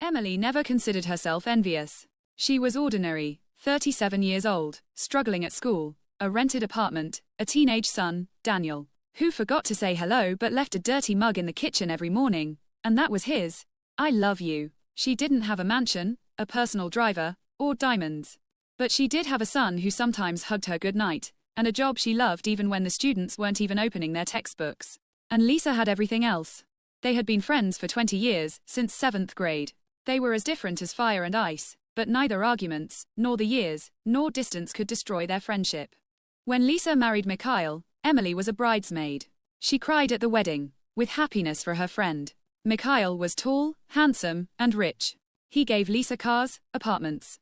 Emily never considered herself envious. She was ordinary, 37 years old, struggling at school, a rented apartment, a teenage son, Daniel, who forgot to say hello but left a dirty mug in the kitchen every morning, and that was his. I love you. She didn't have a mansion, a personal driver, or diamonds. But she did have a son who sometimes hugged her goodnight, and a job she loved even when the students weren't even opening their textbooks. And Lisa had everything else. They had been friends for 20 years, since 7th grade. They were as different as fire and ice, but neither arguments, nor the years, nor distance could destroy their friendship. When Lisa married Mikhail, Emily was a bridesmaid. She cried at the wedding, with happiness for her friend. Mikhail was tall, handsome, and rich. He gave Lisa cars, apartments,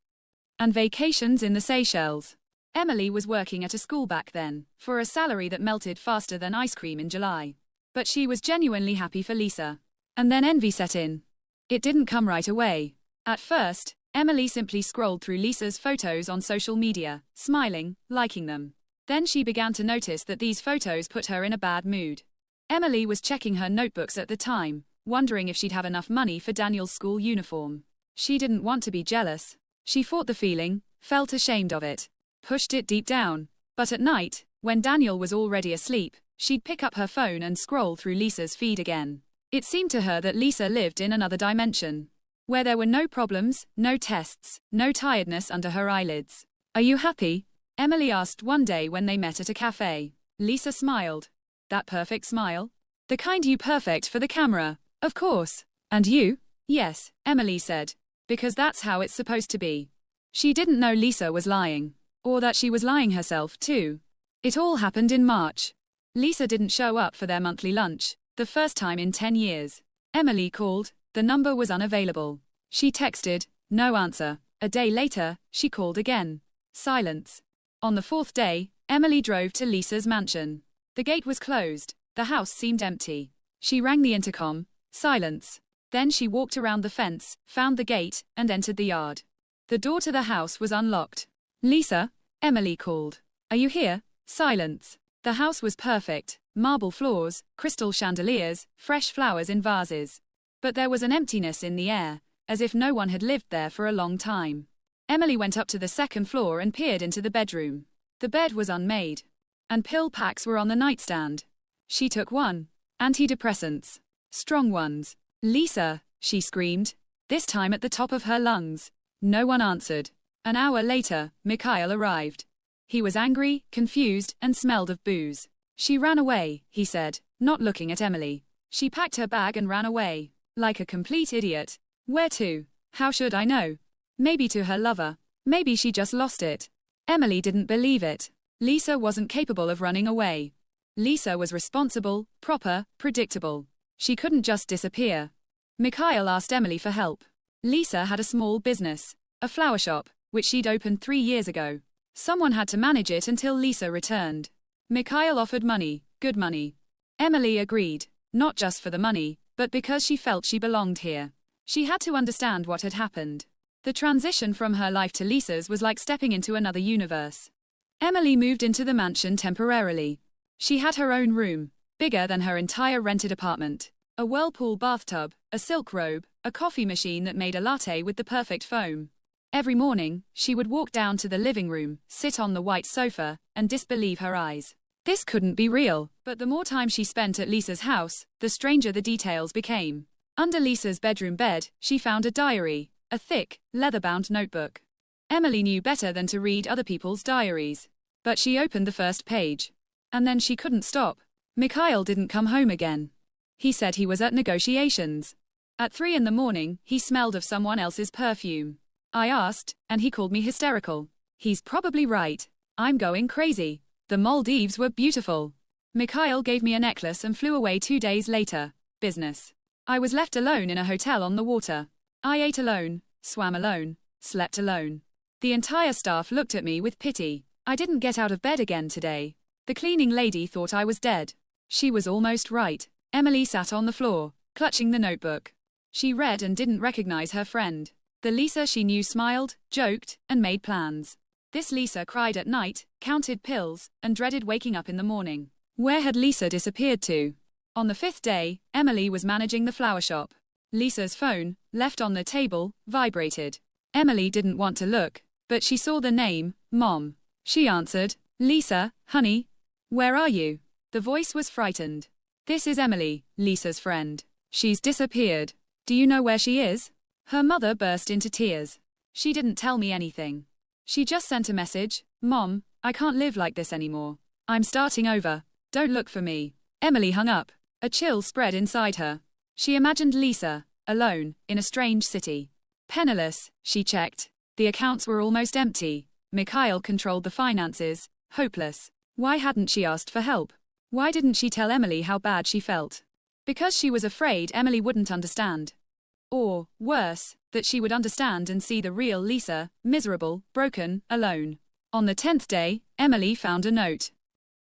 and vacations in the Seychelles. Emily was working at a school back then, for a salary that melted faster than ice cream in July. But she was genuinely happy for Lisa. And then envy set in. It didn't come right away. At first, Emily simply scrolled through Lisa's photos on social media, smiling, liking them. Then she began to notice that these photos put her in a bad mood. Emily was checking her notebooks at the time, wondering if she'd have enough money for Daniel's school uniform. She didn't want to be jealous. She fought the feeling, felt ashamed of it, pushed it deep down. But at night, when Daniel was already asleep, she'd pick up her phone and scroll through Lisa's feed again. It seemed to her that Lisa lived in another dimension, where there were no problems, no tests, no tiredness under her eyelids. Are you happy? Emily asked one day when they met at a cafe. Lisa smiled. That perfect smile? The kind you perfect for the camera, of course. And you? Yes, Emily said. Because that's how it's supposed to be. She didn't know Lisa was lying. Or that she was lying herself too. It all happened in March. Lisa didn't show up for their monthly lunch, the first time in 10 years. Emily called, the number was unavailable. She texted, no answer. A day later, she called again. Silence. On the 4th day, Emily drove to Lisa's mansion. The gate was closed. The house seemed empty. She rang the intercom. Silence. Then she walked around the fence, found the gate, and entered the yard. The door to the house was unlocked. Lisa? Emily called. Are you here? Silence. The house was perfect. Marble floors, crystal chandeliers, fresh flowers in vases. But there was an emptiness in the air, as if no one had lived there for a long time. Emily went up to the 2nd floor and peered into the bedroom. The bed was unmade. And pill packs were on the nightstand. She took one. Antidepressants. Strong ones. Lisa, she screamed, this time at the top of her lungs. No one answered. An hour later, Mikhail arrived. He was angry, confused, and smelled of booze. She ran away, he said, not looking at Emily. She packed her bag and ran away. Like a complete idiot. Where to? How should I know? Maybe to her lover. Maybe she just lost it. Emily didn't believe it. Lisa wasn't capable of running away. Lisa was responsible, proper, predictable. She couldn't just disappear. Mikhail asked Emily for help. Lisa had a small business, a flower shop, which she'd opened 3 years ago. Someone had to manage it until Lisa returned. Mikhail offered money, good money. Emily agreed, not just for the money, but because she felt she belonged here. She had to understand what had happened. The transition from her life to Lisa's was like stepping into another universe. Emily moved into the mansion temporarily. She had her own room, bigger than her entire rented apartment. A whirlpool bathtub, a silk robe, a coffee machine that made a latte with the perfect foam. Every morning, she would walk down to the living room, sit on the white sofa, and disbelieve her eyes. This couldn't be real. But the more time she spent at Lisa's house, the stranger the details became. Under Lisa's bedroom bed, she found a diary, a thick, leather-bound notebook. Emily knew better than to read other people's diaries. But she opened the first page. And then she couldn't stop. Mikhail didn't come home again. He said he was at negotiations. At 3 in the morning, he smelled of someone else's perfume. I asked, and he called me hysterical. He's probably right. I'm going crazy. The Maldives were beautiful. Mikhail gave me a necklace and flew away 2 days later. Business. I was left alone in a hotel on the water. I ate alone, swam alone, slept alone. The entire staff looked at me with pity. I didn't get out of bed again today. The cleaning lady thought I was dead. She was almost right. Emily sat on the floor, clutching the notebook. She read and didn't recognize her friend. The Lisa she knew smiled, joked, and made plans. This Lisa cried at night, counted pills, and dreaded waking up in the morning. Where had Lisa disappeared to? On the 5th day, Emily was managing the flower shop. Lisa's phone, left on the table, vibrated. Emily didn't want to look, but she saw the name, Mom. She answered, "Lisa, honey. Where are you?" The voice was frightened. "This is Emily, Lisa's friend. She's disappeared. Do you know where she is?" Her mother burst into tears. "She didn't tell me anything. She just sent a message, 'Mom, I can't live like this anymore. I'm starting over. Don't look for me.'" Emily hung up. A chill spread inside her. She imagined Lisa, alone, in a strange city. Penniless, she checked. The accounts were almost empty. Mikhail controlled the finances, hopeless. Why hadn't she asked for help? Why didn't she tell Emily how bad she felt? Because she was afraid Emily wouldn't understand. Or, worse, that she would understand and see the real Lisa, miserable, broken, alone. On the 10th day, Emily found a note.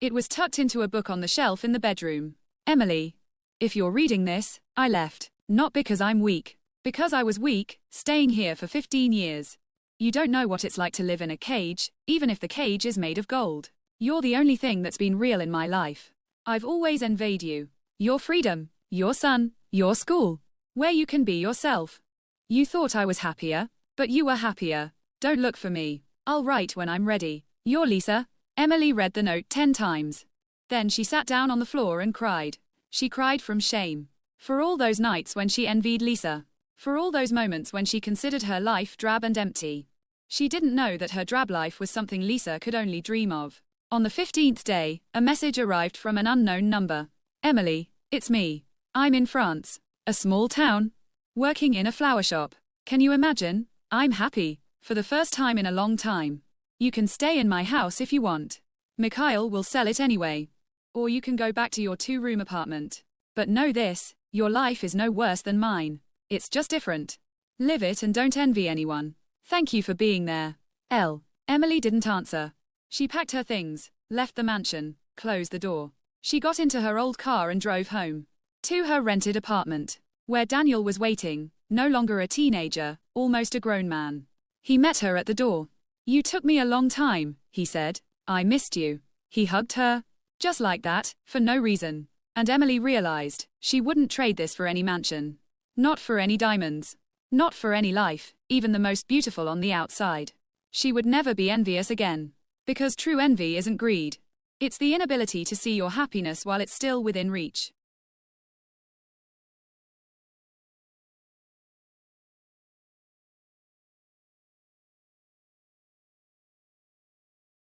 It was tucked into a book on the shelf in the bedroom. "Emily, if you're reading this, I left. Not because I'm weak. Because I was weak, staying here for 15 years. You don't know what it's like to live in a cage, even if the cage is made of gold. You're the only thing that's been real in my life. I've always envied you. Your freedom, your son, your school. Where you can be yourself. You thought I was happier, but you were happier. Don't look for me. I'll write when I'm ready. Your Lisa." Emily read the note 10 times. Then she sat down on the floor and cried. She cried from shame. For all those nights when she envied Lisa. For all those moments when she considered her life drab and empty. She didn't know that her drab life was something Lisa could only dream of. On the 15th day, a message arrived from an unknown number. "Emily, it's me. I'm in France. A small town. Working in a flower shop. Can you imagine? I'm happy. For the first time in a long time. You can stay in my house if you want. Mikhail will sell it anyway. Or you can go back to your 2-room apartment. But know this, your life is no worse than mine. It's just different. Live it and don't envy anyone. Thank you for being there. L." Emily didn't answer. She packed her things, left the mansion, closed the door. She got into her old car and drove home. To her rented apartment, where Daniel was waiting, no longer a teenager, almost a grown man. He met her at the door. "You took me a long time," he said. "I missed you." He hugged her. Just like that, for no reason. And Emily realized, she wouldn't trade this for any mansion. Not for any diamonds. Not for any life, even the most beautiful on the outside. She would never be envious again. Because true envy isn't greed. It's the inability to see your happiness while it's still within reach.